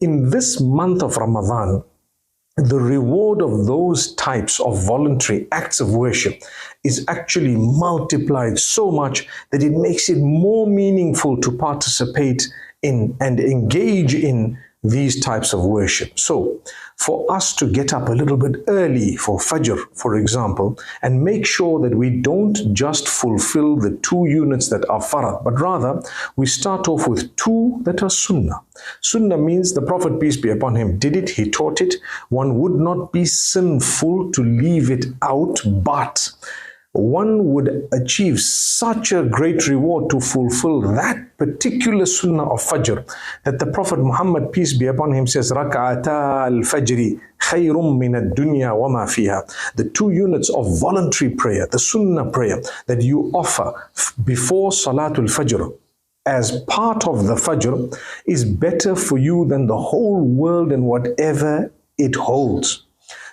in this month of Ramadan, the reward of those types of voluntary acts of worship is actually multiplied so much that it makes it more meaningful to participate in and engage in these types of worship. So, for us to get up a little bit early for Fajr, for example, and make sure that we don't just fulfill the 2 units that are farad, but rather we start off with 2 that are sunnah. Sunnah means the Prophet, peace be upon him, did it, he taught it. One would not be sinful to leave it out, but one would achieve such a great reward to fulfill that particular sunnah of Fajr that the Prophet Muhammad, peace be upon him, says, Rak'ata al-Fajri khayrum min ad-dunya wa ma fiha. The 2 units of voluntary prayer, the sunnah prayer that you offer before salatul Fajr as part of the Fajr is better for you than the whole world and whatever it holds.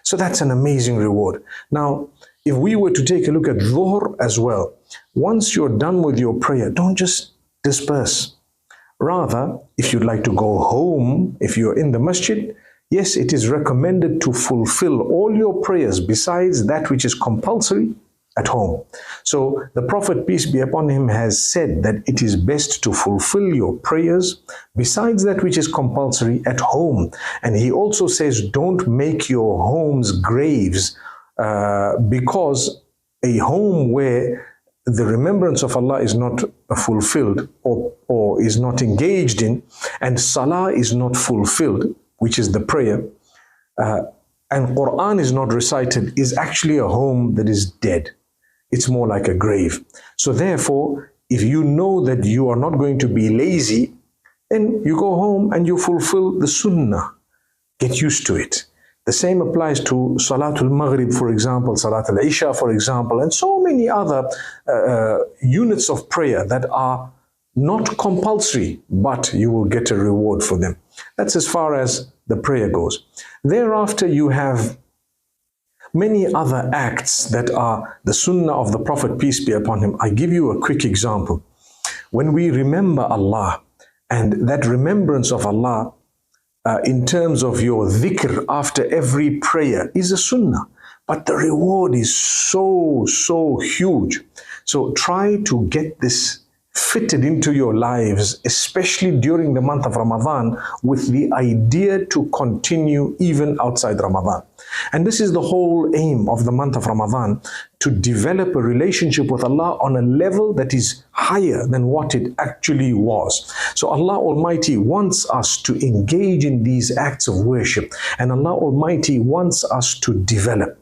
So that's an amazing reward. Now, if we were to take a look at Dhuhr as well, once you're done with your prayer, don't just disperse. Rather, if you'd like to go home, if you're in the masjid, yes, it is recommended to fulfill all your prayers besides that which is compulsory at home. So the Prophet, peace be upon him, has said that it is best to fulfill your prayers besides that which is compulsory at home. And he also says, don't make your homes graves, because a home where the remembrance of Allah is not fulfilled or is not engaged in, and salah is not fulfilled, which is the prayer, and Quran is not recited, is actually a home that is dead. It's more like a grave. So therefore, if you know that you are not going to be lazy, then you go home and you fulfill the sunnah. Get used to it. The same applies to salatul Maghrib, for example, salatul Isha, for example, and so many other units of prayer that are not compulsory, but you will get a reward for them. That's as far as the prayer goes. Thereafter, you have many other acts that are the sunnah of the Prophet, peace be upon him. I give you a quick example. When we remember Allah, and that remembrance of Allah in terms of your dhikr after every prayer is a sunnah, but the reward is so huge. So try to get this fitted into your lives, especially during the month of Ramadan, with the idea to continue even outside Ramadan. And this is the whole aim of the month of Ramadan, to develop a relationship with Allah on a level that is higher than what it actually was. So Allah Almighty wants us to engage in these acts of worship, and Allah Almighty wants us to develop.